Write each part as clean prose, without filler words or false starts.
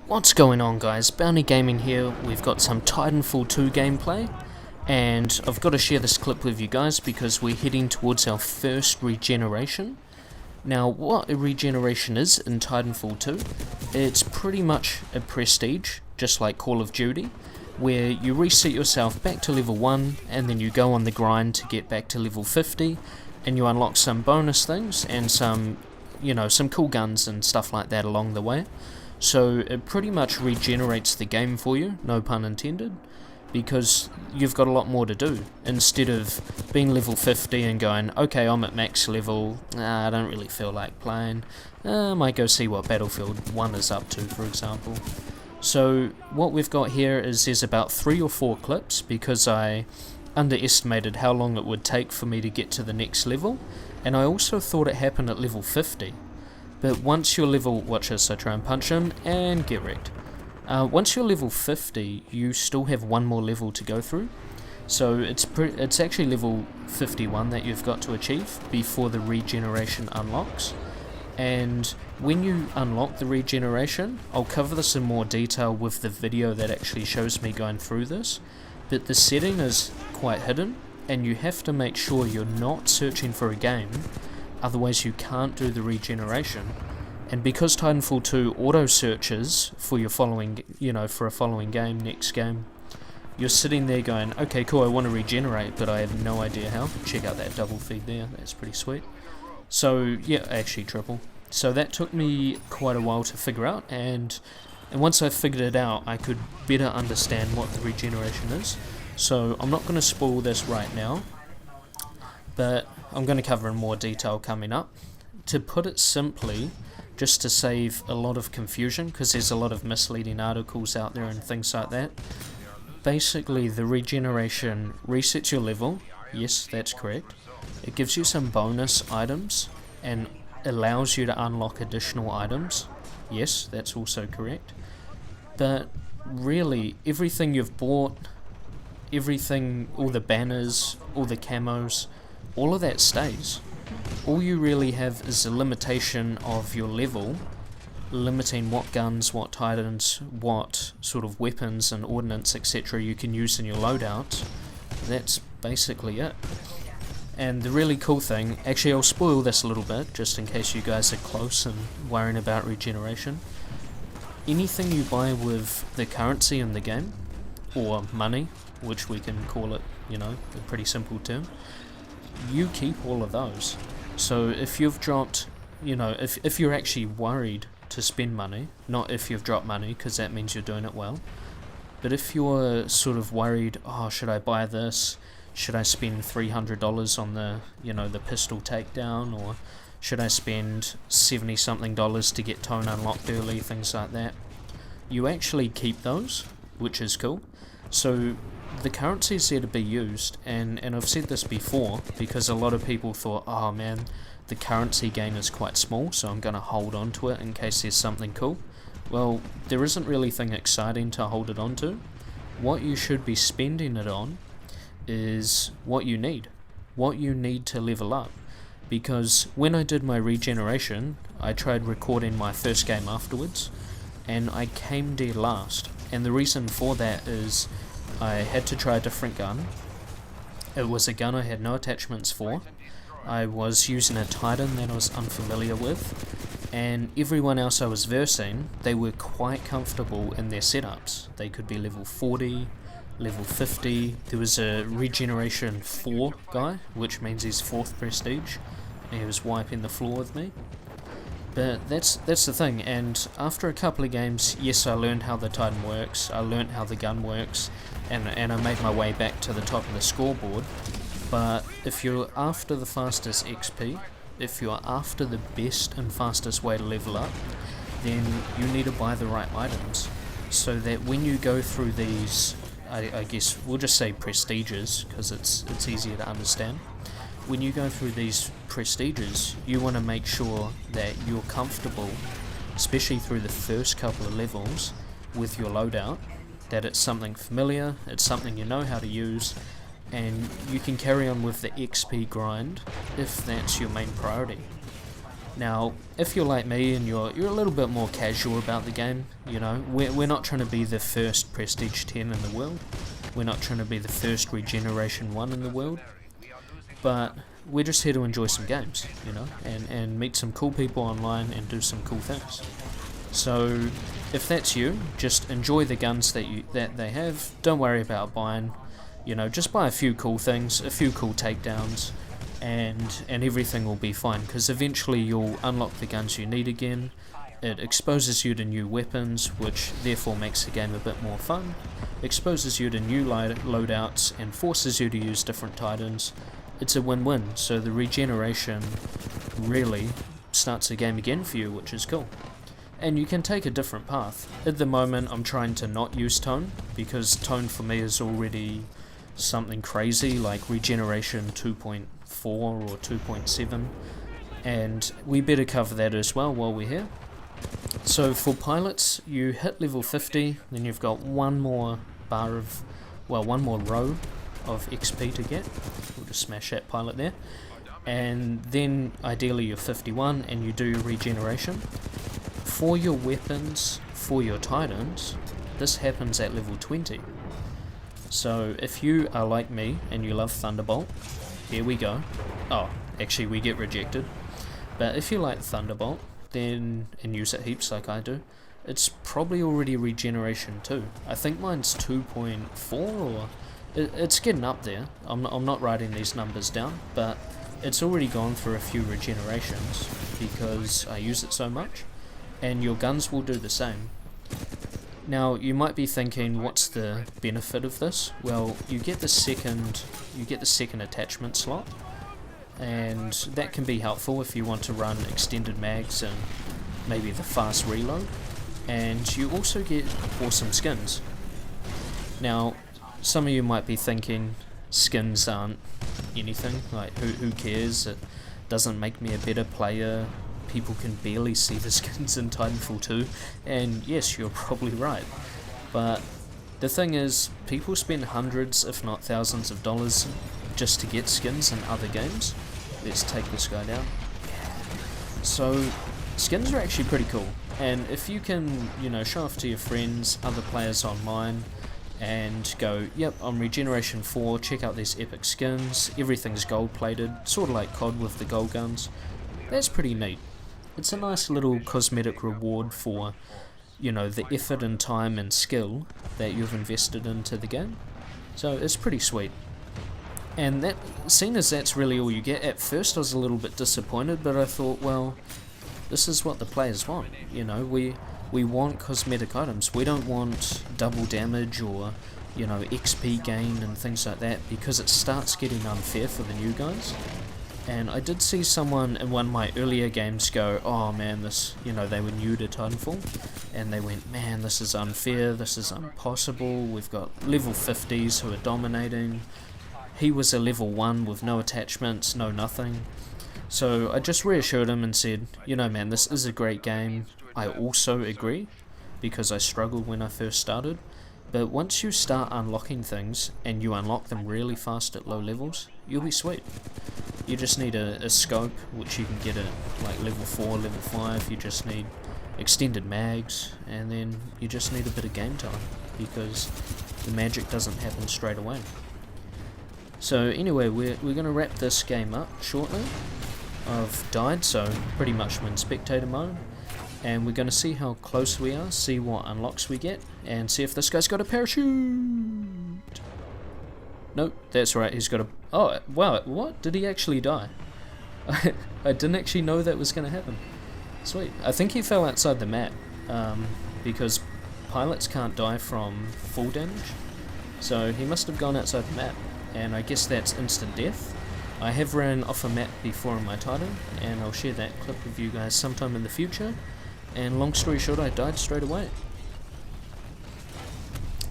What's going on, guys? Bounty Gaming here. We've got some Titanfall 2 gameplay, and I've got to share this clip with you guys because we're heading towards our first regeneration. Now, what a regeneration is in Titanfall 2, it's pretty much a prestige, just like Call of Duty, where you reset yourself back to level 1, and then you go on the grind to get back to level 50, and you unlock some bonus things, and some cool guns and stuff like that along the way. So it pretty much regenerates the game for you, no pun intended, because you've got a lot more to do. Instead of being level 50 and going, okay, I'm at max level, I don't really feel like playing, I might go see what Battlefield 1 is up to, for example. So what we've got here is there's about 3 or 4 clips, because I underestimated how long it would take for me to get to the next level, and I also thought it happened at level 50. But once you're level, watch this, I try and punch him and get wrecked. Once you're level 50, you still have one more level to go through. So it's actually level 51 that you've got to achieve before the regeneration unlocks. And when you unlock the regeneration, I'll cover this in more detail with the video that actually shows me going through this. But the setting is quite hidden, and you have to make sure you're not searching for a game. Otherwise you can't do the regeneration. And because Titanfall 2 auto searches for your following, for a following game, next game, you're sitting there going, okay, cool, I want to regenerate, but I have no idea how. Check out that double feed there, that's pretty sweet. So yeah, actually triple. So that took me quite a while to figure out, and once I figured it out, I could better understand what the regeneration is. So I'm not going to spoil this right now, but I'm going to cover in more detail coming up. To put it simply, just to save a lot of confusion, because there's a lot of misleading articles out there and things like that, basically the regeneration resets your level. Yes, that's correct. It gives you some bonus items and allows you to unlock additional items. Yes, that's also correct. But really, everything you've bought, everything, all the banners, all the camos, all of that stays. All you really have is a limitation of your level, limiting what guns, what titans, what sort of weapons and ordnance, etc. you can use in your loadout. That's basically it. And the really cool thing, actually I'll spoil this a little bit, just in case you guys are close and worrying about regeneration. Anything you buy with the currency in the game, or money, which we can call it, a pretty simple term, you keep all of those. So if you've dropped, if you're actually worried to spend money, not if you've dropped money, because that means you're doing it well, but if you're sort of worried, oh, should I buy this? Should I spend $300 on the, the pistol takedown, or should I spend $70 something to get tone unlocked early, things like that? You actually keep those, which is cool. So the currency is there to be used, and I've said this before, because a lot of people thought, oh man, the currency gain is quite small, so I'm going to hold on to it in case there's something cool. Well, there isn't really anything exciting to hold it on to. What you should be spending it on is what you need to level up. Because when I did my regeneration, I tried recording my first game afterwards, and I came dead last. And the reason for that is I had to try a different gun. It was a gun I had no attachments for. I was using a Titan that I was unfamiliar with, and everyone else I was versing, they were quite comfortable in their setups. They could be level 40, level 50. There was a regeneration 4 guy, which means he's 4th prestige, and he was wiping the floor with me. But that's the thing, and after a couple of games, yes, I learned how the Titan works, I learned how the gun works, and I made my way back to the top of the scoreboard. But if you're after the fastest XP, if you're after the best and fastest way to level up, then you need to buy the right items, so that when you go through these, I guess we'll just say prestiges, because it's easier to understand. When you go through these prestiges, you want to make sure that you're comfortable, especially through the first couple of levels, with your loadout, that it's something familiar, it's something you know how to use, and you can carry on with the XP grind if that's your main priority. Now, if you're like me and you're a little bit more casual about the game, you know, we're not trying to be the first Prestige 10 in the world, we're not trying to be the first Regeneration 1 in the world, but we're just here to enjoy some games, you know, and meet some cool people online and do some cool things. So, if that's you, just enjoy the guns that they have, don't worry about buying, you know, just buy a few cool things, a few cool takedowns, and everything will be fine, because eventually you'll unlock the guns you need again. It exposes you to new weapons, which therefore makes the game a bit more fun, exposes you to new loadouts, and forces you to use different Titans. It's a win-win, so the regeneration really starts the game again for you, which is cool. And you can take a different path. At the moment I'm trying to not use tone, because tone for me is already something crazy like regeneration 2.4 or 2.7, and we better cover that as well while we're here. So for pilots, you hit level 50, then you've got one more row of XP to get. We'll just smash that pilot there, and then ideally you're 51 and you do your regeneration. For your weapons, for your Titans, this happens at level 20. So if you are like me and you love Thunderbolt, here we go. Oh, actually we get rejected. But if you like Thunderbolt, then and use it heaps like I do, it's probably already regeneration 2. I think mine's 2.4, or it's getting up there. I'm not writing these numbers down, but it's already gone through a few regenerations because I use it so much, and your guns will do the same. Now you might be thinking, what's the benefit of this? Well, you get the second attachment slot, and that can be helpful if you want to run extended mags and maybe the fast reload. And you also get awesome skins. Now, some of you might be thinking skins aren't anything, like who cares? It doesn't make me a better player. People can barely see the skins in Titanfall 2, and yes, you're probably right. But the thing is, people spend hundreds if not thousands of dollars just to get skins in other games. Let's take this guy down. So skins are actually pretty cool, and if you can, you know, show off to your friends, other players online, and go, yep, I'm regeneration 4, check out these epic skins, everything's gold plated, sort of like COD with the gold guns, that's pretty neat. It's a nice little cosmetic reward for, you know, the effort and time and skill that you've invested into the game. So it's pretty sweet. And that, seeing as that's really all you get, at first I was a little bit disappointed, but I thought, well, this is what the players want. You know, we want cosmetic items. We don't want double damage or, you know, XP gain and things like that, because it starts getting unfair for the new guys. And I did see someone in one of my earlier games go, oh man, this, you know, they were new to Titanfall, and they went, man, this is unfair, this is impossible, we've got level 50s who are dominating, he was a level 1 with no attachments, no nothing. So I just reassured him and said, you know man, this is a great game, I also agree, because I struggled when I first started, but once you start unlocking things, and you unlock them really fast at low levels, you'll be sweet. You just need a scope, which you can get at like level 4, level 5, you just need extended mags, and then you just need a bit of game time, because the magic doesn't happen straight away. So anyway, we're going to wrap this game up shortly. I've died, so pretty much I'm in spectator mode, and we're going to see how close we are, see what unlocks we get, and see if this guy's got a parachute. Nope, that's right, he's got a... Oh, wow, what? Did he actually die? I didn't actually know that was going to happen. Sweet. I think he fell outside the map, because pilots can't die from full damage, so he must have gone outside the map, and I guess that's instant death. I have ran off a map before in my Titan, and I'll share that clip with you guys sometime in the future, and long story short, I died straight away.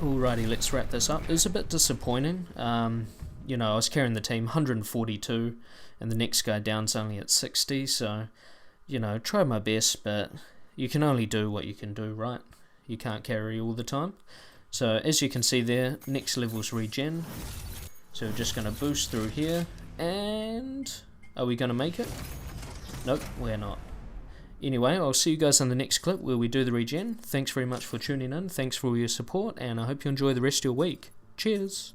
Alrighty, let's wrap this up. It was a bit disappointing. You know, I was carrying the team 142, and the next guy down's only at 60, so, you know, tried my best, but you can only do what you can do, right? You can't carry all the time. So, as you can see there, next level's regen. So we're just going to boost through here, and are we going to make it? Nope, we're not. Anyway, I'll see you guys on the next clip where we do the regen. Thanks very much for tuning in, thanks for all your support, and I hope you enjoy the rest of your week. Cheers!